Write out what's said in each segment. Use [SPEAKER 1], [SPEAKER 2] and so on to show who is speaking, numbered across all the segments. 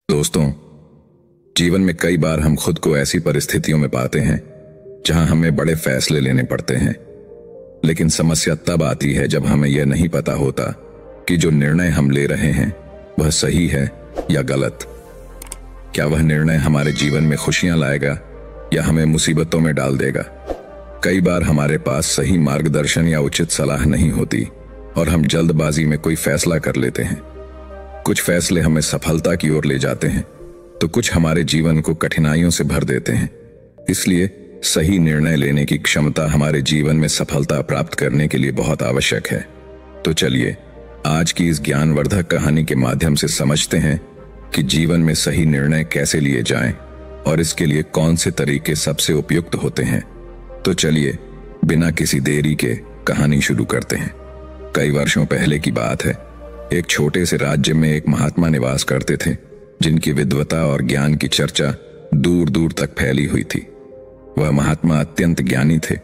[SPEAKER 1] दोस्तों, जीवन में कई बार हम खुद को ऐसी परिस्थितियों में पाते हैं जहां हमें बड़े फैसले लेने पड़ते हैं। लेकिन समस्या तब आती है जब हमें यह नहीं पता होता कि जो निर्णय हम ले रहे हैं वह सही है या गलत। क्या वह निर्णय हमारे जीवन में खुशियां लाएगा या हमें मुसीबतों में डाल देगा। कई बार हमारे पास सही मार्गदर्शन या उचित सलाह नहीं होती और हम जल्दबाजी में कोई फैसला कर लेते हैं। कुछ फैसले हमें सफलता की ओर ले जाते हैं तो कुछ हमारे जीवन को कठिनाइयों से भर देते हैं। इसलिए सही निर्णय लेने की क्षमता हमारे जीवन में सफलता प्राप्त करने के लिए बहुत आवश्यक है। तो चलिए आज की इस ज्ञानवर्धक कहानी के माध्यम से समझते हैं कि जीवन में सही निर्णय कैसे लिए जाएं और इसके लिए कौन से तरीके सबसे उपयुक्त होते हैं। तो चलिए बिना किसी देरी के कहानी शुरू करते हैं। कई वर्षों पहले की बात है। एक छोटे से राज्य में एक महात्मा निवास करते थे जिनकी विद्वता और ज्ञान की चर्चा दूर दूर तक फैली हुई थी। वह महात्मा अत्यंत ज्ञानी थे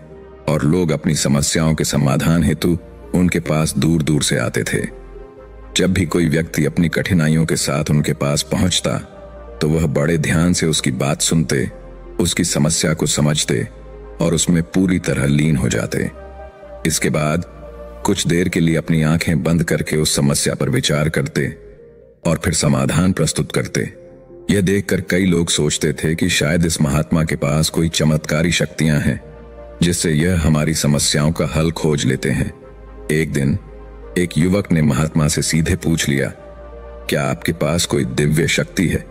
[SPEAKER 1] और लोग अपनी समस्याओं के समाधान हेतु उनके पास दूर दूर से आते थे। जब भी कोई व्यक्ति अपनी कठिनाइयों के साथ उनके पास पहुंचता तो वह बड़े ध्यान से उसकी बात सुनते, उसकी समस्या को समझते और उसमें पूरी तरह लीन हो जाते। इसके बाद कुछ देर के लिए अपनी आंखें बंद करके उस समस्या पर विचार करते और फिर समाधान प्रस्तुत करते। यह देखकर कई लोग सोचते थे कि शायद इस महात्मा के पास कोई चमत्कारी शक्तियां हैं जिससे यह हमारी समस्याओं का हल खोज लेते हैं। एक दिन एक युवक ने महात्मा से सीधे पूछ लिया, क्या आपके पास कोई दिव्य शक्ति है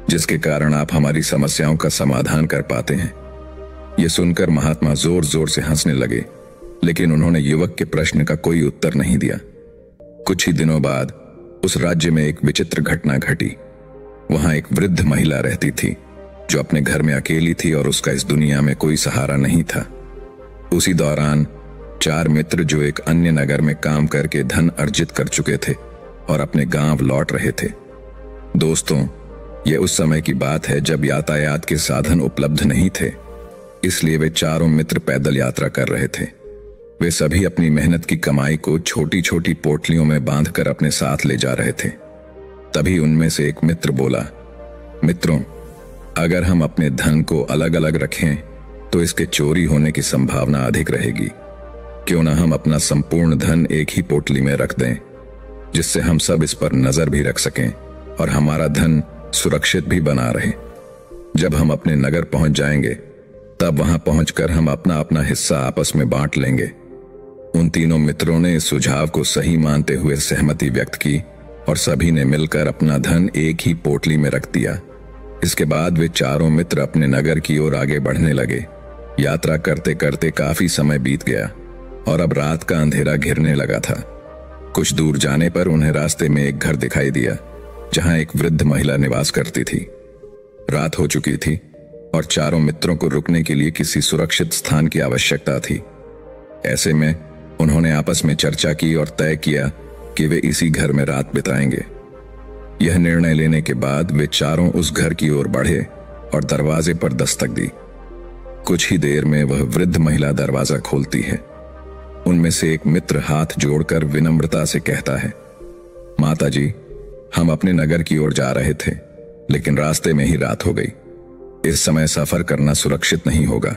[SPEAKER 1] जिसके कारण आप हमारी समस्याओं का समाधान कर पाते हैं। यह सुनकर महात्मा जोर जोर से हंसने लगे, लेकिन उन्होंने युवक के प्रश्न का कोई उत्तर नहीं दिया। कुछ ही दिनों बाद उस राज्य में एक विचित्र घटना घटी। वहां एक वृद्ध महिला रहती थी जो अपने घर में अकेली थी और उसका इस दुनिया में कोई सहारा नहीं था। उसी दौरान 4 मित्र जो एक अन्य नगर में काम करके धन अर्जित कर चुके थे और अपने गांव लौट रहे थे। दोस्तों, यह उस समय की बात है जब यातायात के साधन उपलब्ध नहीं थे, इसलिए वे चारों मित्र पैदल यात्रा कर रहे थे। वे सभी अपनी मेहनत की कमाई को छोटी छोटी पोटलियों में बांधकर अपने साथ ले जा रहे थे। तभी उनमें से एक मित्र बोला, मित्रों, अगर हम अपने धन को अलग अलग रखें तो इसके चोरी होने की संभावना अधिक रहेगी। क्यों ना हम अपना संपूर्ण धन एक ही पोटली में रख दें, जिससे हम सब इस पर नजर भी रख सकें और हमारा धन सुरक्षित भी बना रहे। जब हम अपने नगर पहुंच जाएंगे तब वहां पहुंचकर हम अपना अपना हिस्सा आपस में बांट लेंगे। उन तीनों मित्रों ने इस सुझाव को सही मानते हुए सहमति व्यक्त की और सभी ने मिलकर अपना धन एक ही पोटली में रख दिया। इसके बाद वे चारों मित्र अपने नगर की ओर आगे बढ़ने लगे। यात्रा करते करते काफी समय बीत गया और अब रात का अंधेरा घिरने लगा था। कुछ दूर जाने पर उन्हें रास्ते में एक घर दिखाई दिया जहां एक वृद्ध महिला निवास करती थी। रात हो चुकी थी और चारों मित्रों को रुकने के लिए किसी सुरक्षित स्थान की आवश्यकता थी। ऐसे में उन्होंने आपस में चर्चा की और तय किया कि वे इसी घर में रात बिताएंगे। यह निर्णय लेने के बाद वे चारों उस घर की ओर बढ़े और दरवाजे पर दस्तक दी। कुछ ही देर में वह वृद्ध महिला दरवाजा खोलती है। उनमें से एक मित्र हाथ जोड़कर विनम्रता से कहता है, माता जी, हम अपने नगर की ओर जा रहे थे लेकिन रास्ते में ही रात हो गई। इस समय सफर करना सुरक्षित नहीं होगा,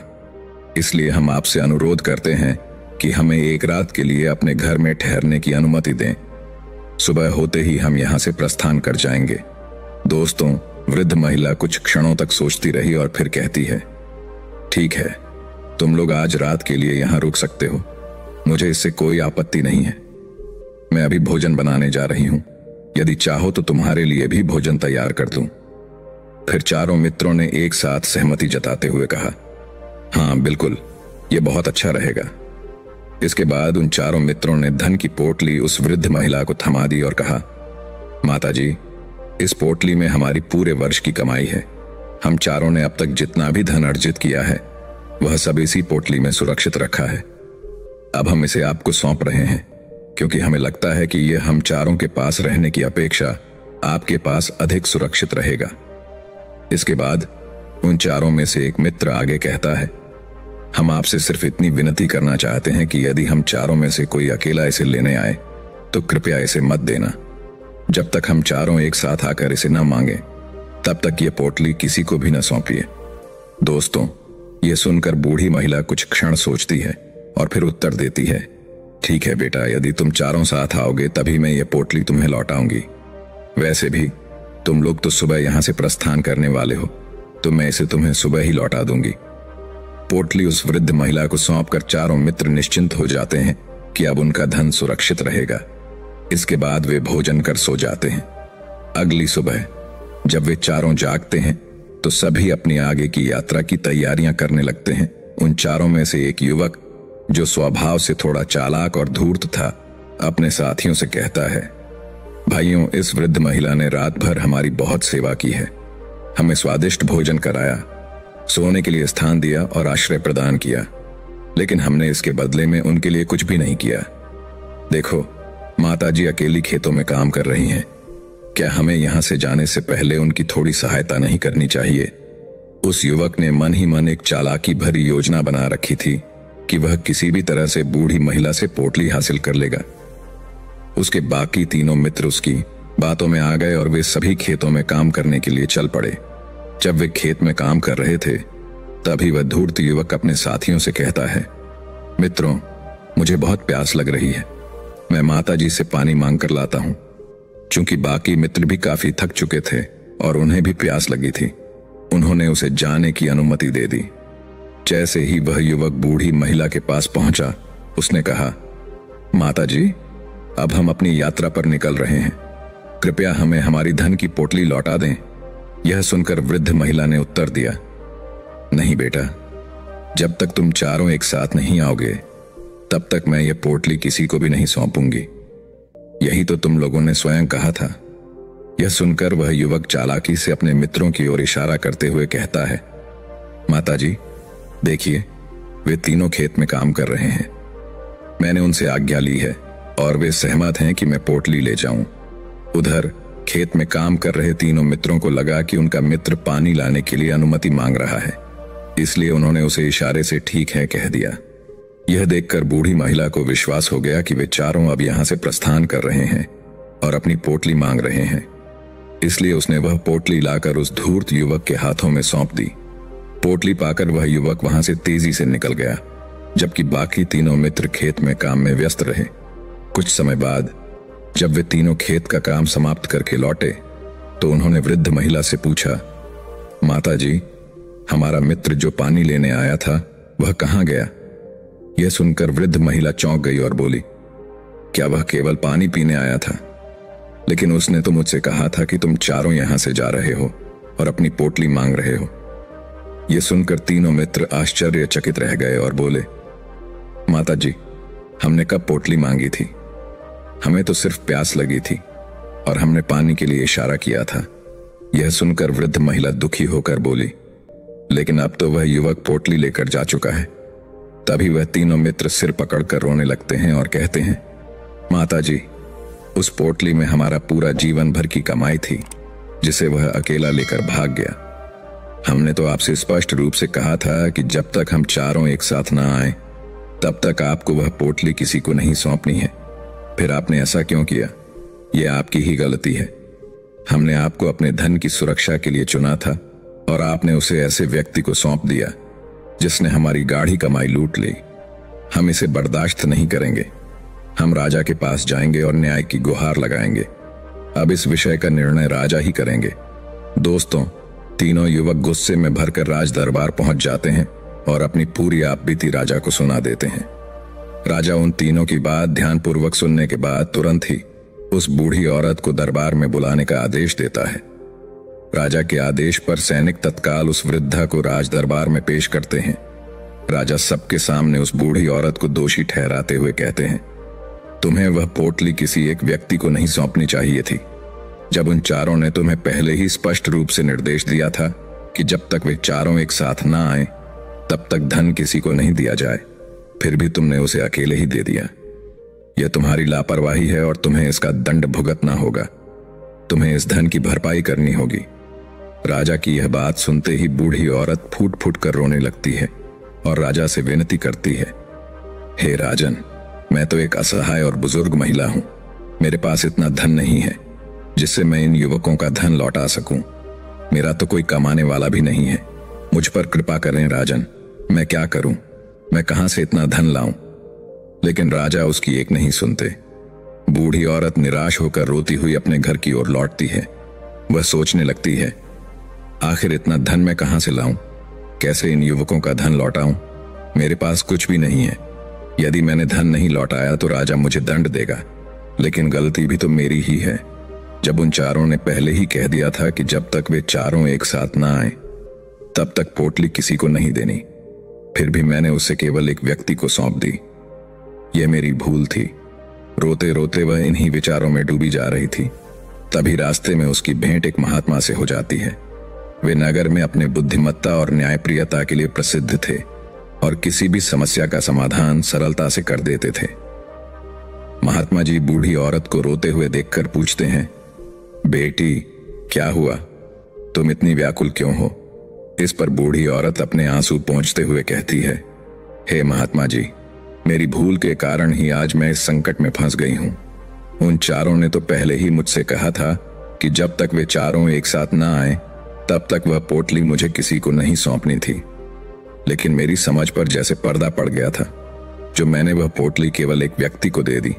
[SPEAKER 1] इसलिए हम आपसे अनुरोध करते हैं कि हमें एक रात के लिए अपने घर में ठहरने की अनुमति दें। सुबह होते ही हम यहां से प्रस्थान कर जाएंगे। दोस्तों, वृद्ध महिला कुछ क्षणों तक सोचती रही और फिर कहती है, ठीक है, तुम लोग आज रात के लिए यहां रुक सकते हो, मुझे इससे कोई आपत्ति नहीं है। मैं अभी भोजन बनाने जा रही हूं, यदि चाहो तो तुम्हारे लिए भी भोजन तैयार कर दूं। फिर चारों मित्रों ने एक साथ सहमति जताते हुए कहा, हाँ बिल्कुल, यह बहुत अच्छा रहेगा। इसके बाद उन चारों मित्रों ने धन की पोटली उस वृद्ध महिला को थमा दी और कहा, माता जी, इस पोटली में हमारी पूरे वर्ष की कमाई है। हम चारों ने अब तक जितना भी धन अर्जित किया है वह सब इसी पोटली में सुरक्षित रखा है। अब हम इसे आपको सौंप रहे हैं क्योंकि हमें लगता है कि यह हम चारों के पास रहने की अपेक्षा आपके पास अधिक सुरक्षित रहेगा। इसके बाद उन चारों में से एक मित्र आगे कहता है, हम आपसे सिर्फ इतनी विनती करना चाहते हैं कि यदि हम चारों में से कोई अकेला इसे लेने आए तो कृपया इसे मत देना। जब तक हम चारों एक साथ आकर इसे न मांगे तब तक ये पोटली किसी को भी न सौंपिए। दोस्तों, ये सुनकर बूढ़ी महिला कुछ क्षण सोचती है और फिर उत्तर देती है, ठीक है बेटा, यदि तुम चारों साथ आओगे तभी मैं ये पोटली तुम्हें लौटाऊंगी। वैसे भी तुम लोग तो सुबह यहां से प्रस्थान करने वाले हो, तो मैं इसे तुम्हें सुबह ही लौटा दूंगी। पोटली उस वृद्ध महिला को सौंपकर चारों मित्र निश्चिंत हो जाते हैं कि अब उनका धन सुरक्षित रहेगा। इसके बाद वे भोजन कर सो जाते हैं। अगली सुबह जब वे चारों जागते हैं तो सभी अपनी आगे की यात्रा की तैयारियां करने लगते हैं। उन चारों में से एक युवक, जो स्वभाव से थोड़ा चालाक और धूर्त था, अपने साथियों से कहता है, भाइयों, इस वृद्ध महिला ने रात भर हमारी बहुत सेवा की है, हमें स्वादिष्ट भोजन कराया, सोने के लिए स्थान दिया और आश्रय प्रदान किया, लेकिन हमने इसके बदले में उनके लिए कुछ भी नहीं किया। देखो, माताजी अकेली खेतों में काम कर रही हैं, क्या हमें यहां से जाने से पहले उनकी थोड़ी सहायता नहीं करनी चाहिए? उस युवक ने मन ही मन एक चालाकी भरी योजना बना रखी थी कि वह किसी भी तरह से बूढ़ी महिला से पोटली हासिल कर लेगा। उसके बाकी तीनों मित्र उसकी बातों में आ गए और वे सभी खेतों में काम करने के लिए चल पड़े। जब वे खेत में काम कर रहे थे तभी वह धूर्त युवक अपने साथियों से कहता है, मित्रों, मुझे बहुत प्यास लग रही है, मैं माताजी से पानी मांग कर लाता हूं। चूंकि बाकी मित्र भी काफी थक चुके थे और उन्हें भी प्यास लगी थी, उन्होंने उसे जाने की अनुमति दे दी। जैसे ही वह युवक बूढ़ी महिला के पास पहुंचा, उसने कहा, माताजी, अब हम अपनी यात्रा पर निकल रहे हैं, कृपया हमें हमारी धन की पोटली लौटा दें। यह सुनकर वृद्ध महिला ने उत्तर दिया, नहीं बेटा, जब तक तुम चारों एक साथ नहीं आओगे तब तक मैं यह पोटली किसी को भी नहीं सौंपूंगी। यही तो तुम लोगों ने स्वयं कहा था। यह सुनकर वह युवक चालाकी से अपने मित्रों की ओर इशारा करते हुए कहता है, माताजी, देखिए, वे तीनों खेत में काम कर रहे हैं। मैंने उनसे आज्ञा ली है और वे सहमत हैं कि मैं पोटली ले जाऊं। उधर खेत में काम कर रहे तीनों मित्रों को लगा कि उनका मित्र पानी लाने के लिए अनुमति मांग रहा है, इसलिए उन्होंने उसे इशारे से ठीक है कह दिया। यह देखकर बूढ़ी महिला को विश्वास हो गया कि वे चारों अब यहां से प्रस्थान कर रहे हैं और अपनी पोटली मांग रहे हैं, इसलिए उसने वह पोटली लाकर उस धूर्त युवक के हाथों में सौंप दी। पोटली पाकर वह युवक वहां से तेजी से निकल गया, जबकि बाकी तीनों मित्र खेत में काम में व्यस्त रहे। कुछ समय बाद जब वे तीनों खेत का काम समाप्त करके लौटे तो उन्होंने वृद्ध महिला से पूछा, माताजी, हमारा मित्र जो पानी लेने आया था वह कहां गया? यह सुनकर वृद्ध महिला चौंक गई और बोली, क्या वह केवल पानी पीने आया था? लेकिन उसने तो मुझसे कहा था कि तुम चारों यहां से जा रहे हो और अपनी पोटली मांग रहे हो। यह सुनकर तीनों मित्र आश्चर्यचकित रह गए और बोले, माताजी, हमने कब पोटली मांगी थी? हमें तो सिर्फ प्यास लगी थी और हमने पानी के लिए इशारा किया था। यह सुनकर वृद्ध महिला दुखी होकर बोली, लेकिन अब तो वह युवक पोटली लेकर जा चुका है। तभी वह तीनों मित्र सिर पकड़कर रोने लगते हैं और कहते हैं, माताजी, उस पोटली में हमारा पूरा जीवन भर की कमाई थी, जिसे वह अकेला लेकर भाग गया। हमने तो आपसे स्पष्ट रूप से कहा था कि जब तक हम चारों एक साथ ना आए तब तक आपको वह पोटली किसी को नहीं सौंपनी है। फिर आपने ऐसा क्यों किया? यह आपकी ही गलती है। हमने आपको अपने धन की सुरक्षा के लिए चुना था और आपने उसे ऐसे व्यक्ति को सौंप दिया जिसने हमारी गाढ़ी कमाई लूट ली। हम इसे बर्दाश्त नहीं करेंगे। हम राजा के पास जाएंगे और न्याय की गुहार लगाएंगे। अब इस विषय का निर्णय राजा ही करेंगे। दोस्तों, तीनों युवक गुस्से में भरकर राज दरबार पहुंच जाते हैं और अपनी पूरी आपबीती राजा को सुना देते हैं। राजा उन तीनों की बात ध्यानपूर्वक सुनने के बाद तुरंत ही उस बूढ़ी औरत को दरबार में बुलाने का आदेश देता है। राजा के आदेश पर सैनिक तत्काल उस वृद्धा को राज दरबार में पेश करते हैं। राजा सबके सामने उस बूढ़ी औरत को दोषी ठहराते हुए कहते हैं, तुम्हें वह पोटली किसी एक व्यक्ति को नहीं सौंपनी चाहिए थी, जब उन चारों ने तुम्हें पहले ही स्पष्ट रूप से निर्देश दिया था कि जब तक वे चारों एक साथ ना आए तब तक धन किसी को नहीं दिया जाए। फिर भी तुमने उसे अकेले ही दे दिया। यह तुम्हारी लापरवाही है और तुम्हें इसका दंड भुगतना होगा। तुम्हें इस धन की भरपाई करनी होगी। राजा की यह बात सुनते ही बूढ़ी औरत फूट फूट कर रोने लगती है और राजा से विनती करती है, हे राजन, मैं तो एक असहाय और बुजुर्ग महिला हूं। मेरे पास इतना धन नहीं है जिससे मैं इन युवकों का धन लौटा सकूं। मेरा तो कोई कमाने वाला भी नहीं है। मुझ पर कृपा करें राजन, मैं क्या करूं? मैं कहां से इतना धन लाऊं? लेकिन राजा उसकी एक नहीं सुनते। बूढ़ी औरत निराश होकर रोती हुई अपने घर की ओर लौटती है। वह सोचने लगती है, आखिर इतना धन मैं कहां से लाऊं? कैसे इन युवकों का धन लौटाऊं? मेरे पास कुछ भी नहीं है। यदि मैंने धन नहीं लौटाया तो राजा मुझे दंड देगा, लेकिन गलती भी तो मेरी ही है। जब उन चारों ने पहले ही कह दिया था कि जब तक वे चारों एक साथ ना आए तब तक पोटली किसी को नहीं देनी, फिर भी मैंने उसे केवल एक व्यक्ति को सौंप दी। यह मेरी भूल थी। रोते रोते वह इन्हीं विचारों में डूबी जा रही थी। तभी रास्ते में उसकी भेंट एक महात्मा से हो जाती है। वे नगर में अपने बुद्धिमत्ता और न्यायप्रियता के लिए प्रसिद्ध थे और किसी भी समस्या का समाधान सरलता से कर देते थे। महात्मा जी बूढ़ी औरत को रोते हुए देखकर पूछते हैं, बेटी क्या हुआ? तुम इतनी व्याकुल क्यों हो? इस पर बूढ़ी औरत अपने आंसू पोंछते हुए कहती है, हे महात्मा जी, मेरी भूल के कारण ही आज मैं इस संकट में फंस गई हूं। उन चारों ने तो पहले ही मुझसे कहा था कि जब तक वे चारों एक साथ ना आए तब तक वह पोटली मुझे किसी को नहीं सौंपनी थी। लेकिन मेरी समझ पर जैसे पर्दा पड़ गया था, जो मैंने वह पोटली केवल एक व्यक्ति को दे दी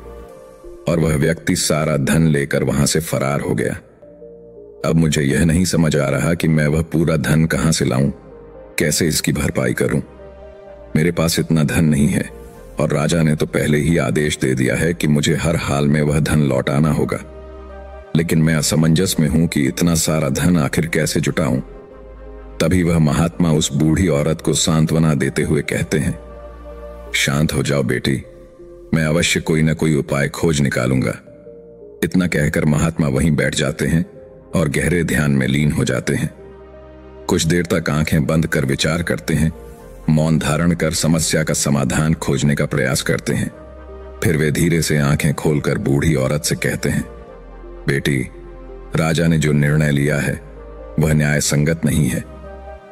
[SPEAKER 1] और वह व्यक्ति सारा धन लेकर वहां से फरार हो गया। अब मुझे यह नहीं समझ आ रहा कि मैं वह पूरा धन कहां से लाऊं, कैसे इसकी भरपाई करूं। मेरे पास इतना धन नहीं है और राजा ने तो पहले ही आदेश दे दिया है कि मुझे हर हाल में वह धन लौटाना होगा। लेकिन मैं असमंजस में हूं कि इतना सारा धन आखिर कैसे जुटाऊं। तभी वह महात्मा उस बूढ़ी औरत को सांत्वना देते हुए कहते हैं, शांत हो जाओ बेटी, मैं अवश्य कोई न कोई उपाय खोज निकालूंगा। इतना कहकर महात्मा वहीं बैठ जाते हैं और गहरे ध्यान में लीन हो जाते हैं। कुछ देर तक आंखें बंद कर विचार करते हैं, मौन धारण कर समस्या का समाधान खोजने का प्रयास करते हैं। फिर वे धीरे से आंखें खोलकर बूढ़ी औरत से कहते हैं, बेटी, राजा ने जो निर्णय लिया है वह न्याय संगत नहीं है।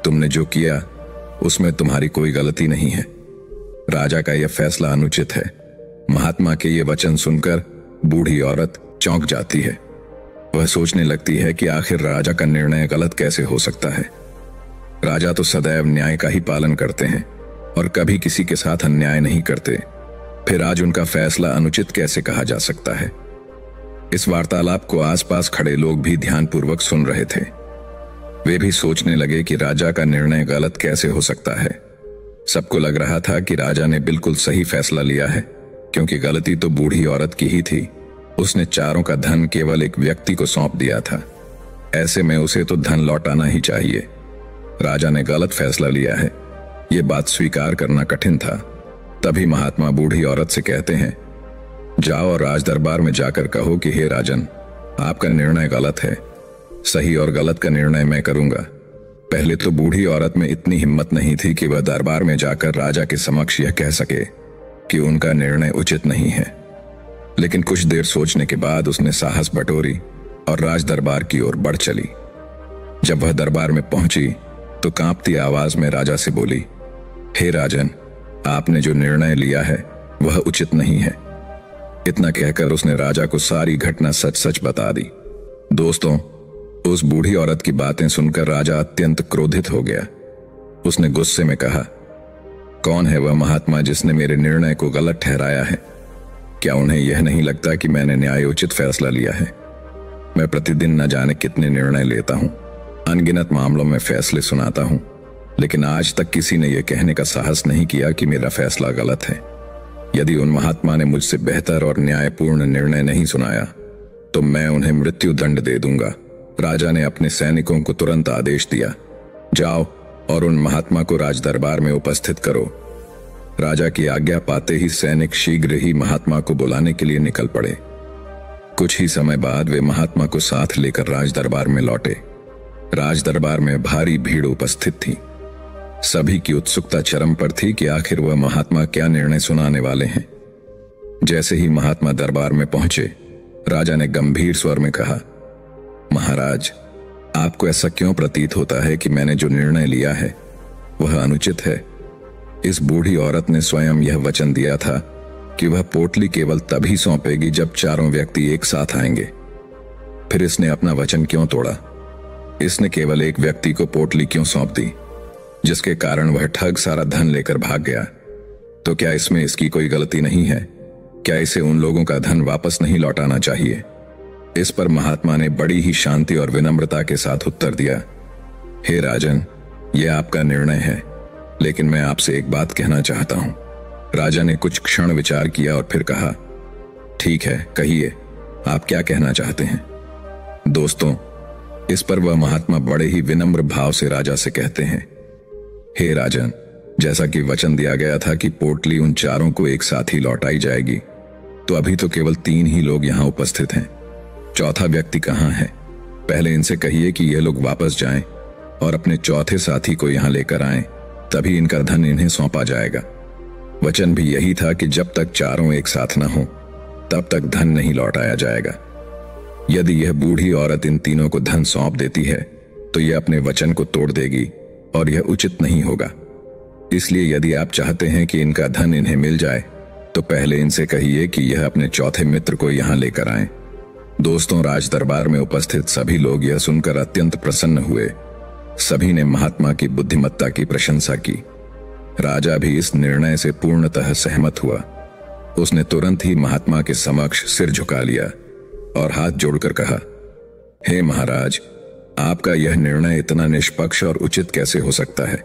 [SPEAKER 1] तुमने जो किया उसमें तुम्हारी कोई गलती नहीं है। राजा का यह फैसला अनुचित है। महात्मा के ये वचन सुनकर बूढ़ी औरत चौंक जाती है। वह सोचने लगती है कि आखिर राजा का निर्णय गलत कैसे हो सकता है। राजा तो सदैव न्याय का ही पालन करते हैं और कभी किसी के साथ अन्याय नहीं करते। फिर आज उनका फैसला अनुचित कैसे कहा जा सकता है? इस वार्तालाप को आसपास खड़े लोग भी ध्यानपूर्वक सुन रहे थे। वे भी सोचने लगे कि राजा का निर्णय गलत कैसे हो सकता है। सबको लग रहा था कि राजा ने बिल्कुल सही फैसला लिया है, क्योंकि गलती तो बूढ़ी औरत की ही थी। उसने चारों का धन केवल एक व्यक्ति को सौंप दिया था। ऐसे में उसे तो धन लौटाना ही चाहिए। राजा ने गलत फैसला लिया है, ये बात स्वीकार करना कठिन था। तभी महात्मा बूढ़ी औरत से कहते हैं, जाओ और राज दरबार में जाकर कहो कि हे राजन, आपका निर्णय गलत है। सही और गलत का निर्णय मैं करूंगा। पहले तो बूढ़ी औरत में इतनी हिम्मत नहीं थी कि वह दरबार में जाकर राजा के समक्ष यह कह सके कि उनका निर्णय उचित नहीं है। लेकिन कुछ देर सोचने के बाद उसने साहस बटोरी और राज दरबार की ओर बढ़ चली। जब वह दरबार में पहुंची तो कांपती आवाज में राजा से बोली, हे राजन, आपने जो निर्णय लिया है वह उचित नहीं है। इतना कहकर उसने राजा को सारी घटना सच सच बता दी। दोस्तों, उस बूढ़ी औरत की बातें सुनकर राजा अत्यंत क्रोधित हो गया। उसने गुस्से में कहा, कौन है वह महात्मा जिसने मेरे निर्णय को गलत ठहराया है? क्या उन्हें यह नहीं लगता कि मैंने न्यायोचित फैसला लिया है? मैं प्रतिदिन न जाने कितने निर्णय लेता हूं, अनगिनत मामलों में फैसले सुनाता हूं, लेकिन आज तक किसी ने यह कहने का साहस नहीं किया कि मेरा फैसला गलत है। यदि उन महात्मा ने मुझसे बेहतर और न्यायपूर्ण निर्णय नहीं सुनाया तो मैं उन्हें मृत्यु दंड दे दूंगा। राजा ने अपने सैनिकों को तुरंत आदेश दिया, जाओ और उन महात्मा को राज दरबार में उपस्थित करो। राजा की आज्ञा पाते ही सैनिक शीघ्र ही महात्मा को बुलाने के लिए निकल पड़े। कुछ ही समय बाद वे महात्मा को साथ लेकर राज दरबार में लौटे। राज दरबार में भारी भीड़ उपस्थित थी। सभी की उत्सुकता चरम पर थी कि आखिर वह महात्मा क्या निर्णय सुनाने वाले हैं। जैसे ही महात्मा दरबार में पहुंचे, राजा ने गंभीर स्वर में कहा, महाराज, आपको ऐसा क्यों प्रतीत होता है कि मैंने जो निर्णय लिया है वह अनुचित है? इस बूढ़ी औरत ने स्वयं यह वचन दिया था कि वह पोटली केवल तभी सौंपेगी जब चारों व्यक्ति एक साथ आएंगे। फिर इसने अपना वचन क्यों तोड़ा? इसने केवल एक व्यक्ति को पोटली क्यों सौंप दी, जिसके कारण वह ठग सारा धन लेकर भाग गया? तो क्या इसमें इसकी कोई गलती नहीं है? क्या इसे उन लोगों का धन वापस नहीं लौटाना चाहिए? इस पर महात्मा ने बड़ी ही शांति और विनम्रता के साथ उत्तर दिया, हे राजन, यह आपका निर्णय है, लेकिन मैं आपसे एक बात कहना चाहता हूं। राजा ने कुछ क्षण विचार किया और फिर कहा, ठीक है, कहिए, आप क्या कहना चाहते हैं? दोस्तों, इस पर वह महात्मा बड़े ही विनम्र भाव से राजा से कहते हैं, हे राजन, जैसा कि वचन दिया गया था कि पोटली उन चारों को एक साथ ही लौटाई जाएगी, तो अभी तो केवल 3 ही लोग यहां उपस्थित हैं। चौथा व्यक्ति कहां है? पहले इनसे कहिए कि ये लोग वापस जाएं और अपने चौथे साथी को यहां लेकर आएं, तभी इनका धन इन्हें सौंपा जाएगा। वचन भी यही था कि जब तक चारों एक साथ न हो तब तक धन नहीं लौटाया जाएगा। यदि यह बूढ़ी औरत इन तीनों को धन सौंप देती है तो यह अपने वचन को तोड़ देगी और यह उचित नहीं होगा। इसलिए यदि आप चाहते हैं कि इनका धन इन्हें मिल जाए तो पहले इनसे कहिए कि यह अपने चौथे मित्र को यहां लेकर आएं। दोस्तों, राज दरबार में उपस्थित सभी लोग यह सुनकर अत्यंत प्रसन्न हुए। सभी ने महात्मा की बुद्धिमत्ता की प्रशंसा की। राजा भी इस निर्णय से पूर्णतः सहमत हुआ। उसने तुरंत ही महात्मा के समक्ष सिर झुका लिया और हाथ जोड़कर कहा, हे महाराज, आपका यह निर्णय इतना निष्पक्ष और उचित कैसे हो सकता है?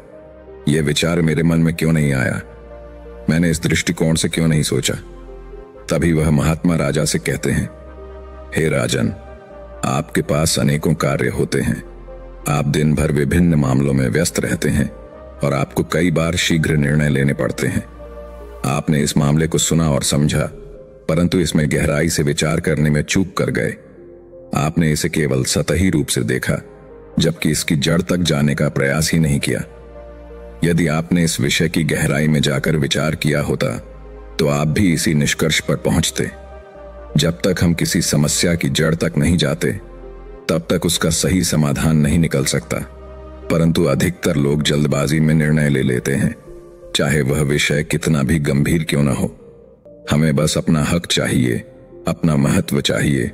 [SPEAKER 1] यह विचार मेरे मन में क्यों नहीं आया? मैंने इस दृष्टिकोण से क्यों नहीं सोचा? तभी वह महात्मा राजा से कहते हैं, हे राजन, आपके पास अनेकों कार्य होते हैं। आप दिन भर विभिन्न मामलों में व्यस्त रहते हैं और आपको कई बार शीघ्र निर्णय लेने पड़ते हैं। आपने इस मामले को सुना और समझा, परंतु इसमें गहराई से विचार करने में चूक कर गए। आपने इसे केवल सतही रूप से देखा, जबकि इसकी जड़ तक जाने का प्रयास ही नहीं किया। यदि आपने इस विषय की गहराई में जाकर विचार किया होता तो आप भी इसी निष्कर्ष पर पहुंचते। जब तक हम किसी समस्या की जड़ तक नहीं जाते तब तक उसका सही समाधान नहीं निकल सकता। परंतु अधिकतर लोग जल्दबाजी में निर्णय ले लेते हैं, चाहे वह विषय कितना भी गंभीर क्यों न हो। हमें बस अपना हक चाहिए, अपना महत्व चाहिए,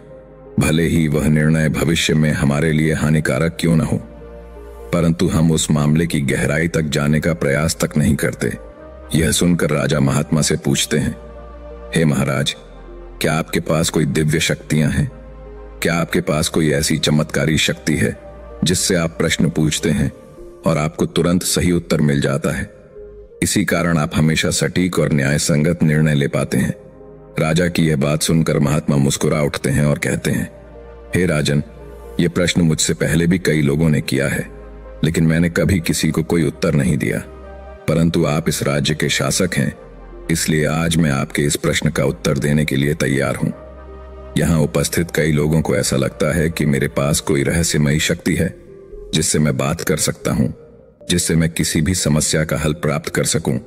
[SPEAKER 1] भले ही वह निर्णय भविष्य में हमारे लिए हानिकारक क्यों न हो। परंतु हम उस मामले की गहराई तक जाने का प्रयास तक नहीं करते। यह सुनकर राजा महात्मा से पूछते हैं, हे महाराज, क्या आपके पास कोई दिव्य शक्तियां हैं? क्या आपके पास कोई ऐसी चमत्कारी शक्ति है जिससे आप प्रश्न पूछते हैं और आपको तुरंत सही उत्तर मिल जाता है? इसी कारण आप हमेशा सटीक और न्याय संगत निर्णय ले पाते हैं। राजा की यह बात सुनकर महात्मा मुस्कुरा उठते हैं और कहते हैं, हे राजन, यह प्रश्न मुझसे पहले भी कई लोगों ने किया है, लेकिन मैंने कभी किसी को कोई उत्तर नहीं दिया। परंतु आप इस राज्य के शासक हैं, इसलिए आज मैं आपके इस प्रश्न का उत्तर देने के लिए तैयार हूं। यहां उपस्थित कई लोगों को ऐसा लगता है कि मेरे पास कोई रहस्यमयी शक्ति है जिससे मैं बात कर सकता हूं, जिससे मैं किसी भी समस्या का हल प्राप्त कर सकूं।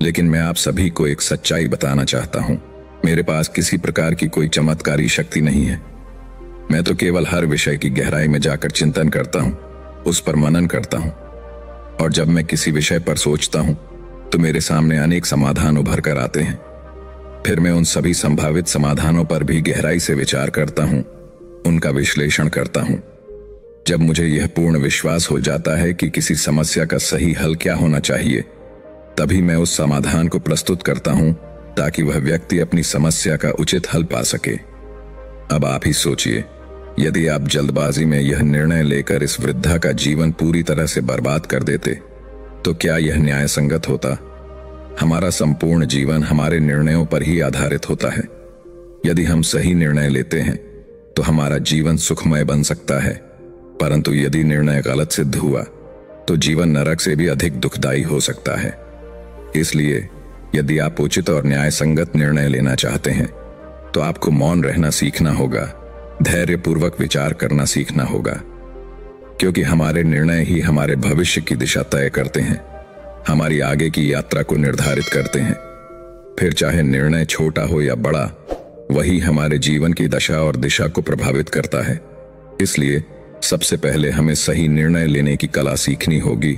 [SPEAKER 1] लेकिन मैं आप सभी को एक सच्चाई बताना चाहता हूं, मेरे पास किसी प्रकार की कोई चमत्कारी शक्ति नहीं है। मैं तो केवल हर विषय की गहराई में जाकर चिंतन करता हूं, उस पर मनन करता हूं, और जब मैं किसी विषय पर सोचता हूं तो मेरे सामने अनेक समाधान उभर कर आते हैं। फिर मैं उन सभी संभावित समाधानों पर भी गहराई से विचार करता हूं, उनका विश्लेषण करता हूं। जब मुझे यह पूर्ण विश्वास हो जाता है कि किसी समस्या का सही हल क्या होना चाहिए, तभी मैं उस समाधान को प्रस्तुत करता हूं ताकि वह व्यक्ति अपनी समस्या का उचित हल पा सके। अब आप ही सोचिए, यदि आप जल्दबाजी में यह निर्णय लेकर इस वृद्धा का जीवन पूरी तरह से बर्बाद कर देते तो क्या यह न्याय संगत होता? हमारा संपूर्ण जीवन हमारे निर्णयों पर ही आधारित होता है। यदि हम सही निर्णय लेते हैं तो हमारा जीवन सुखमय बन सकता है, परंतु यदि निर्णय गलत सिद्ध हुआ तो जीवन नरक से भी अधिक दुखदायी हो सकता है। इसलिए यदि आप उचित और न्याय संगत निर्णय लेना चाहते हैं तो आपको मौन रहना सीखना होगा, धैर्यपूर्वक विचार करना सीखना होगा, क्योंकि हमारे निर्णय ही हमारे भविष्य की दिशा तय करते हैं, हमारी आगे की यात्रा को निर्धारित करते हैं। फिर चाहे निर्णय छोटा हो या बड़ा, वही हमारे जीवन की दशा और दिशा को प्रभावित करता है। इसलिए सबसे पहले हमें सही निर्णय लेने की कला सीखनी होगी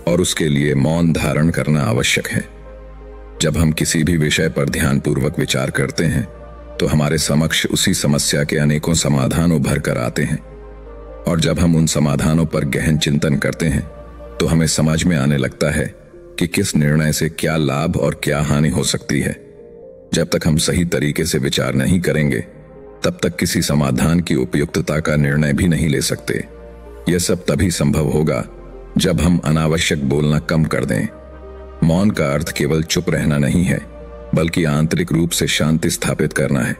[SPEAKER 1] और उसके लिए मौन धारण करना आवश्यक है। जब हम किसी भी विषय पर ध्यानपूर्वक विचार करते हैं तो हमारे समक्ष उसी समस्या के अनेकों समाधान उभर कर आते हैं और जब हम उन समाधानों पर गहन चिंतन करते हैं तो हमें समझ में आने लगता है कि किस निर्णय से क्या लाभ और क्या हानि हो सकती है। जब तक हम सही तरीके से विचार नहीं करेंगे तब तक किसी समाधान की उपयुक्तता का निर्णय भी नहीं ले सकते। यह सब तभी संभव होगा जब हम अनावश्यक बोलना कम कर दें। मौन का अर्थ केवल चुप रहना नहीं है, बल्कि आंतरिक रूप से शांति स्थापित करना है।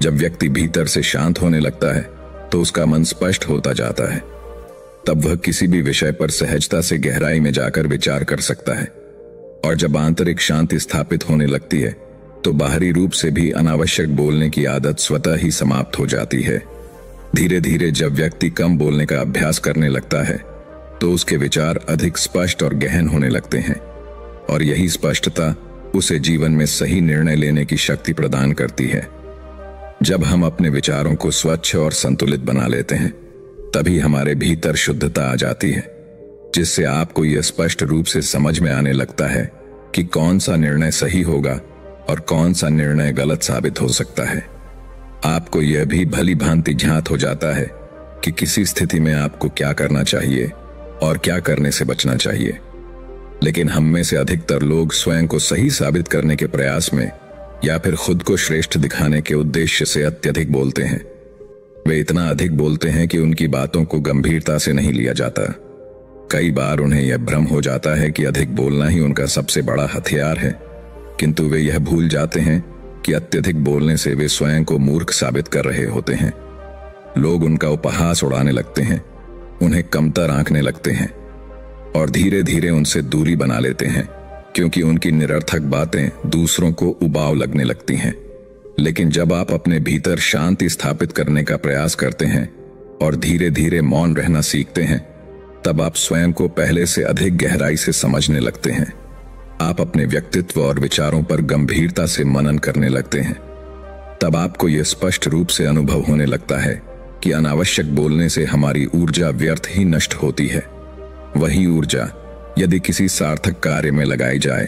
[SPEAKER 1] जब व्यक्ति भीतर से शांत होने लगता है तो उसका मन स्पष्ट होता जाता है। तब वह किसी भी विषय पर सहजता से गहराई में जाकर विचार कर सकता है। और जब आंतरिक शांति स्थापित होने लगती है तो बाहरी रूप से भी अनावश्यक बोलने की आदत स्वतः ही समाप्त हो जाती है। धीरे धीरे जब व्यक्ति कम बोलने का अभ्यास करने लगता है तो उसके विचार अधिक स्पष्ट और गहन होने लगते हैं, और यही स्पष्टता उसे जीवन में सही निर्णय लेने की शक्ति प्रदान करती है। जब हम अपने विचारों को स्वच्छ और संतुलित बना लेते हैं तभी हमारे भीतर शुद्धता आ जाती है, जिससे आपको यह स्पष्ट रूप से समझ में आने लगता है कि कौन सा निर्णय सही होगा और कौन सा निर्णय गलत साबित हो सकता है। आपको यह भी भली भांति ज्ञात हो जाता है कि किसी स्थिति में आपको क्या करना चाहिए और क्या करने से बचना चाहिए। लेकिन हम में से अधिकतर लोग स्वयं को सही साबित करने के प्रयास में या फिर खुद को श्रेष्ठ दिखाने के उद्देश्य से अत्यधिक बोलते हैं। वे इतना अधिक बोलते हैं कि उनकी बातों को गंभीरता से नहीं लिया जाता। कई बार उन्हें यह भ्रम हो जाता है कि अधिक बोलना ही उनका सबसे बड़ा हथियार है, किंतु वे यह भूल जाते हैं कि अत्यधिक बोलने से वे स्वयं को मूर्ख साबित कर रहे होते हैं। लोग उनका उपहास उड़ाने लगते हैं, उन्हें कमतर आंकने लगते हैं और धीरे धीरे उनसे दूरी बना लेते हैं, क्योंकि उनकी निरर्थक बातें दूसरों को उबाऊ लगने लगती हैं। लेकिन जब आप अपने भीतर शांति स्थापित करने का प्रयास करते हैं और धीरे धीरे मौन रहना सीखते हैं, तब आप स्वयं को पहले से अधिक गहराई से समझने लगते हैं। आप अपने व्यक्तित्व और विचारों पर गंभीरता से मनन करने लगते हैं। तब आपको यह स्पष्ट रूप से अनुभव होने लगता है कि अनावश्यक बोलने से हमारी ऊर्जा व्यर्थ ही नष्ट होती है। वही ऊर्जा यदि किसी सार्थक कार्य में लगाई जाए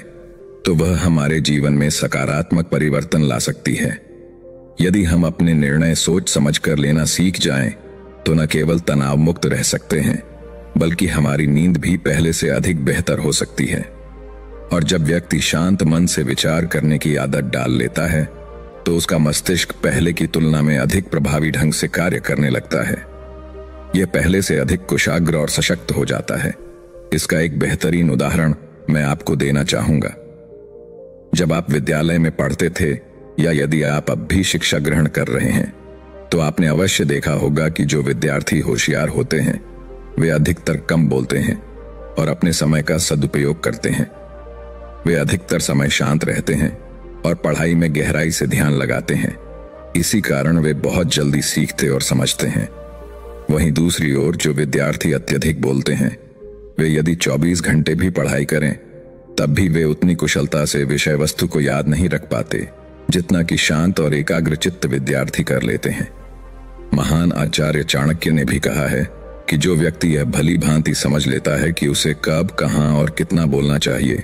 [SPEAKER 1] तो वह हमारे जीवन में सकारात्मक परिवर्तन ला सकती है। यदि हम अपने निर्णय सोच समझकर लेना सीख जाएं, तो न केवल तनाव मुक्त रह सकते हैं, बल्कि हमारी नींद भी पहले से अधिक बेहतर हो सकती है। और जब व्यक्ति शांत मन से विचार करने की आदत डाल लेता है तो उसका मस्तिष्क पहले की तुलना में अधिक प्रभावी ढंग से कार्य करने लगता है। यह पहले से अधिक कुशाग्र और सशक्त हो जाता है। इसका एक बेहतरीन उदाहरण मैं आपको देना चाहूंगा। जब आप विद्यालय में पढ़ते थे या यदि आप अब भी शिक्षा ग्रहण कर रहे हैं तो आपने अवश्य देखा होगा कि जो विद्यार्थी होशियार होते हैं वे अधिकतर कम बोलते हैं और अपने समय का सदुपयोग करते हैं। वे अधिकतर समय शांत रहते हैं और पढ़ाई में गहराई से ध्यान लगाते हैं। इसी कारण वे बहुत जल्दी सीखते और समझते हैं। वहीं दूसरी ओर जो विद्यार्थी अत्यधिक बोलते हैं, वे यदि 24 घंटे भी पढ़ाई करें तब भी वे उतनी कुशलता से विषय वस्तु को याद नहीं रख पाते जितना कि शांत और एकाग्रचित्त विद्यार्थी कर लेते हैं। महान आचार्य चाणक्य ने भी कहा है कि जो व्यक्ति यह भली भांति समझ लेता है कि उसे कब, कहां और कितना बोलना चाहिए,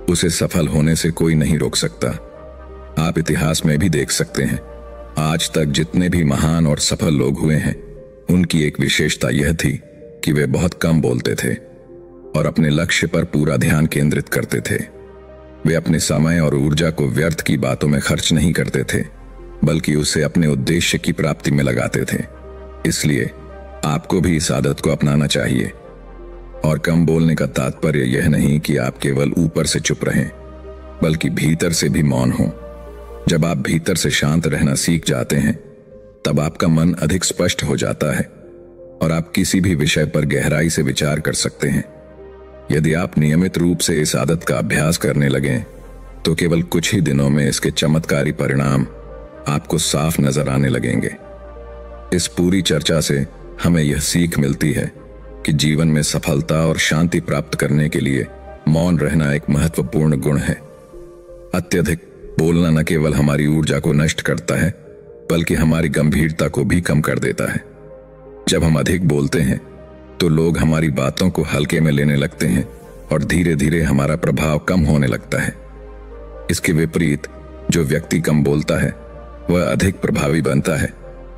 [SPEAKER 1] उसे सफल होने से कोई नहीं रोक सकता। आप इतिहास में भी देख सकते हैं, आज तक जितने भी महान और सफल लोग हुए हैं, उनकी एक विशेषता यह थी कि वे बहुत कम बोलते थे और अपने लक्ष्य पर पूरा ध्यान केंद्रित करते थे। वे अपने समय और ऊर्जा को व्यर्थ की बातों में खर्च नहीं करते थे, बल्कि उसे अपने उद्देश्य की प्राप्ति में लगाते थे। इसलिए आपको भी इस आदत को अपनाना चाहिए। और कम बोलने का तात्पर्य यह नहीं कि आप केवल ऊपर से चुप रहें, बल्कि भीतर से भी मौन हो। जब आप भीतर से शांत रहना सीख जाते हैं तब आपका मन अधिक स्पष्ट हो जाता है और आप किसी भी विषय पर गहराई से विचार कर सकते हैं। यदि आप नियमित रूप से इस आदत का अभ्यास करने लगें तो केवल कुछ ही दिनों में इसके चमत्कारी परिणाम आपको साफ नजर आने लगेंगे। इस पूरी चर्चा से हमें यह सीख मिलती है कि जीवन में सफलता और शांति प्राप्त करने के लिए मौन रहना एक महत्वपूर्ण गुण है। अत्यधिक बोलना न केवल हमारी ऊर्जा को नष्ट करता है, बल्कि हमारी गंभीरता को भी कम कर देता है। जब हम अधिक बोलते हैं तो लोग हमारी बातों को हल्के में लेने लगते हैं और धीरे धीरे हमारा प्रभाव कम होने लगता है। इसके विपरीत जो व्यक्ति कम बोलता है वह अधिक प्रभावी बनता है,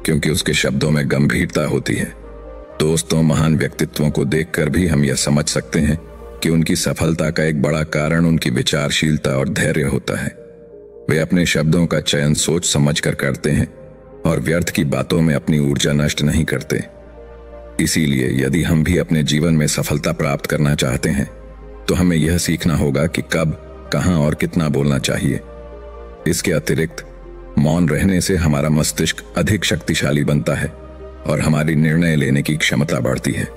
[SPEAKER 1] क्योंकि उसके शब्दों में गंभीरता होती है। दोस्तों, महान व्यक्तित्वों को देखकर भी हम यह समझ सकते हैं कि उनकी सफलता का एक बड़ा कारण उनकी विचारशीलता और धैर्य होता है। वे अपने शब्दों का चयन सोच समझ कर करते हैं और व्यर्थ की बातों में अपनी ऊर्जा नष्ट नहीं करते। इसीलिए यदि हम भी अपने जीवन में सफलता प्राप्त करना चाहते हैं तो हमें यह सीखना होगा कि कब, कहां और कितना बोलना चाहिए। इसके अतिरिक्त मौन रहने से हमारा मस्तिष्क अधिक शक्तिशाली बनता है और हमारी निर्णय लेने की क्षमता बढ़ती है।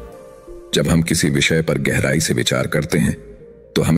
[SPEAKER 1] जब हम किसी विषय पर गहराई से विचार करते हैं तो हम